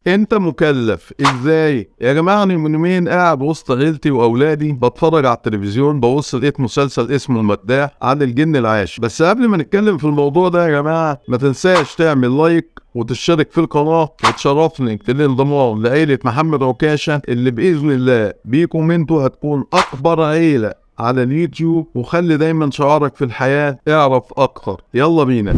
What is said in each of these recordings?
انت مكلف ازاي يا جماعه؟ انا من يومين قاعد وسط عيلتي واولادي بتفرج على التلفزيون، ببص لقيت مسلسل اسمه المداح عن الجن العاشق. بس قبل ما نتكلم في الموضوع ده يا جماعه، ما تنساش تعمل لايك وتشترك في القناه، وتشرفني بالانضمام لعيله محمد عكاشه اللي باذن الله بيكم انتوا هتكون اكبر عيله على اليوتيوب. وخلي دايما شعارك في الحياه اعرف اكتر. يلا بينا.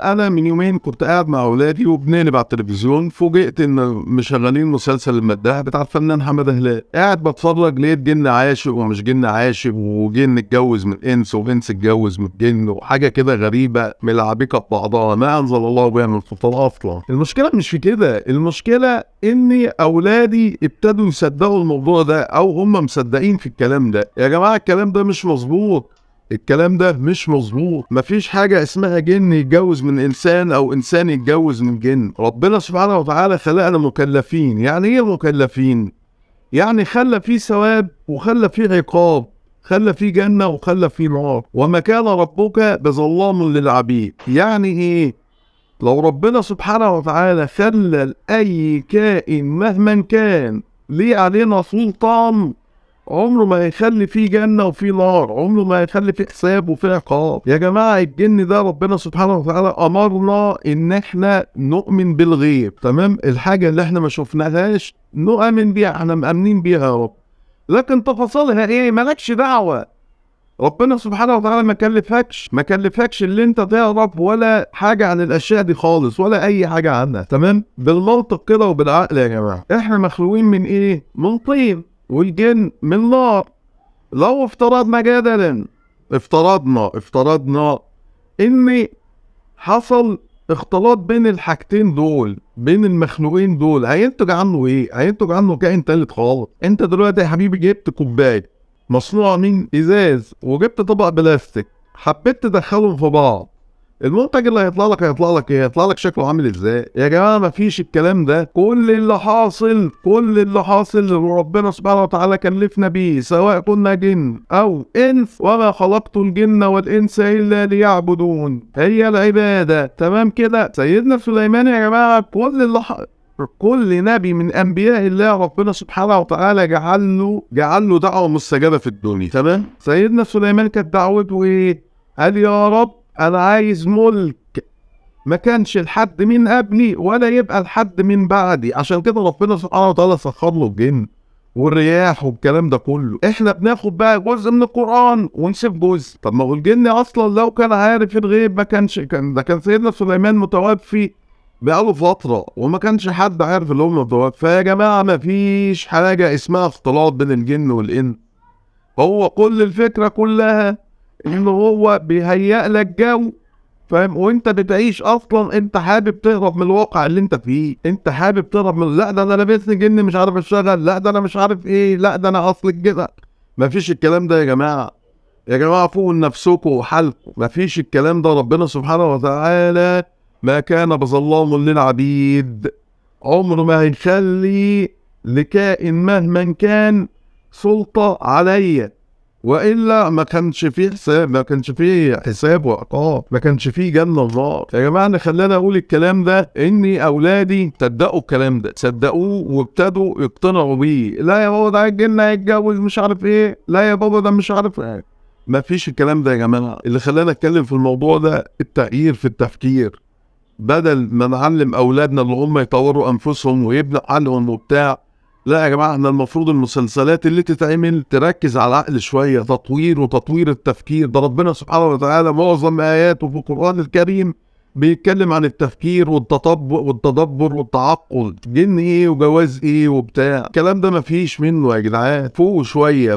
انا من يومين كنت قاعد مع اولادي وبنقلب على التلفزيون، فوجئت ان مشغلين مسلسل المداح بتاع الفنان حماده هلال. قاعد بتفرج لقيت جن عاشق ومش جن عاشق، وجن اتجوز من انس وانس اتجوز من جن، وحاجه كده غريبه ملعبكه ببعضها ما انزل الله بها من سلطان. اصلا المشكله مش في كده، المشكله ان اولادي ابتدوا يصدقوا الموضوع ده، او هم مصدقين في الكلام ده. يا جماعه الكلام ده مش مظبوط، الكلام ده مش مظبوط. مفيش حاجة اسمها جن يتجوز من إنسان أو إنسان يتجوز من جن. ربنا سبحانه وتعالى خلقنا مكلفين. يعني إيه مكلفين؟ يعني خلى فيه ثواب وخلى فيه عقاب، خلى فيه جنة وخلى فيه نار. وما كان ربك بظلام للعبيد. يعني إيه؟ لو ربنا سبحانه وتعالى خلى أي كائن مهما كان ليه علينا سلطان، عمره ما هيخلي فيه جنة وفيه نار، عمره ما هيخلي فيه حساب وفيه عقاب. يا جماعة الجن ده ربنا سبحانه وتعالى أمرنا إن احنا نؤمن بالغيب، تمام؟ الحاجة اللي احنا ما شفناهاش نؤمن بيها، احنا مأمنين بيها يا رب، لكن تفاصيلها ايه مالكش دعوة. ربنا سبحانه وتعالى ما كلفكش اللي انت تعرف ولا حاجة عن الاشياء دي خالص، ولا اي حاجة عنها، تمام؟ بالمنطق كده وبالعقل يا جماعة، احنا مخلوقين من ايه؟ من طين، والجن من نار. لو افترضنا جدلا، افترضنا ان حصل اختلاط بين الحاجتين دول، بين المخلوقين دول، هينتج عنه ايه؟ هينتج عنه كائن تالت خالص. انت دلوقتي يا حبيبي جبت كوبايه مصنوعه من ازاز وجبت طبق بلاستيك، حبيت تدخلهم في بعض، المنتج اللي هيطلع لك ايه؟ هيطلع لك شكله عامل ازاي؟ يا جماعه مفيش الكلام ده. كل اللي حاصل ربنا سبحانه وتعالى كلفنا بيه، سواء كنا جن او انس. وما خلقت الجن والانس الا ليعبدون، هي العباده، تمام كده؟ سيدنا سليمان يا جماعه كل نبي من انبياء الله ربنا سبحانه وتعالى جعل له دعوه مستجابه في الدنيا، تمام؟ سيدنا سليمان كانت دعوته ايه؟ قال يا رب انا عايز ملك ما كانش لحد من قبلي ولا يبقى لحد من بعدي. عشان كده ربنا سبحانه وتعالى سخر له الجن والرياح والكلام ده كله. احنا بناخد بقى جزء من القرآن ونسيب جزء. طب ما هو الجن اصلا لو كان عارف الغيب ما كان سيدنا سليمان متوفي بقاله فترة وما كانش حد عارف اللي هو متوفي. فيا جماعة ما فيش حاجة اسمها اختلاط بين الجن والانس. هو كل الفكرة كلها ان هو بيهيأ لك جو، فاهم؟ وانت بتعيش اصلا انت حابب تهرب من الواقع اللي انت فيه، انت حابب تهرب من لا ده انا لابسني جن مش عارف اشتغل، لا ده انا مش عارف ايه، لا ده انا اصل كده. مفيش الكلام ده يا جماعه. يا جماعه فوقوا لنفسكم وحالكم، مفيش الكلام ده. ربنا سبحانه وتعالى ما كان بظلام للعبيد، عمره ما هيخلي لكائن مهما كان سلطه عليا، والا ما كانش فيه حساب، ما كانش فيه حساب وعقاب، ما كانش فيه جنه ونار. يا جماعه انا خلاني اقول الكلام ده اني اولادي صدقوا الكلام ده، صدقوه وابتدوا يقتنعوا بيه. لا يا بابا ده الجن هيتجوز مش عارف ايه، لا يا بابا ده مش عارف ايه. ما فيش الكلام ده يا جماعه. اللي خلاني اتكلم في الموضوع ده التغيير في التفكير. بدل ما نعلم اولادنا اللي هم يطوروا انفسهم ويبنوا عنهم وبتاع، لا يا جماعه احنا المفروض المسلسلات اللي تتعمل تركز على العقل شويه، تطوير التفكير. ده ربنا سبحانه وتعالى معظم اياته في القران الكريم بيتكلم عن التفكير والتدبر والتعقل. جن ايه وجواز ايه وبتاع، الكلام ده مفيش منه يا جدعان. فوقوا شويه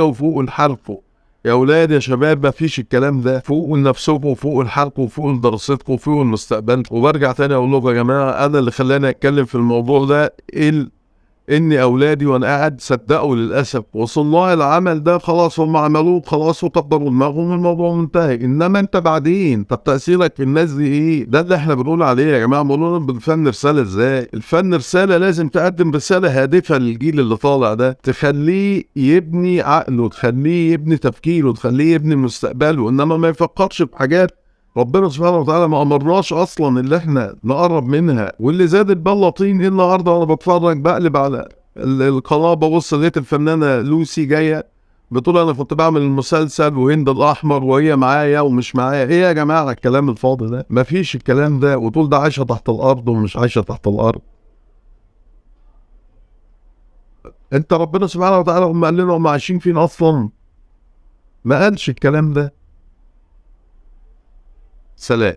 وفوقوا لحالكم يا اولاد يا شباب. مفيش الكلام ده. فوقوا لنفسكم وفوقوا لحالكم وفوقوا لدراستكم وفوقوا لمستقبلكم. وبرجع تاني اقول لكم يا جماعه، انا اللي خلاني اتكلم في الموضوع ده ان اولادي وانا قاعد صدقوا للاسف، وصناع العمل ده خلاص هم عملوه خلاص وكبروا دماغهم، الموضوع منتهي. انما انت بعدين طب تاثيرك في الناس دي ايه؟ ده اللي احنا بنقول عليه يا جماعه. بنقول بالفن رساله ازاي؟ الفن رساله، لازم تقدم رساله هادفه للجيل اللي طالع ده، تخليه يبني عقله، تخليه يبني تفكيره، تخليه يبني مستقبله، انما ما يفكرش في حاجات ربنا سبحانه وتعالى ما امرناش اصلا اللي احنا نقرب منها. واللي زاد البله طين ايه النهارده وانا بتفرج بقلب على القناه، ببص لقيت الفنانه لوسي جايه بتقول انا كنت بعمل المسلسل وهند الاحمر وهي معايا ومش معايا. ايه يا جماعه الكلام الفاضي ده؟ مفيش الكلام ده. وتقول ده عايشه تحت الارض ومش عايشه تحت الارض. انت ربنا سبحانه وتعالى هم قال لنا هم عايشين فين اصلا؟ ما قالش الكلام ده. سلام.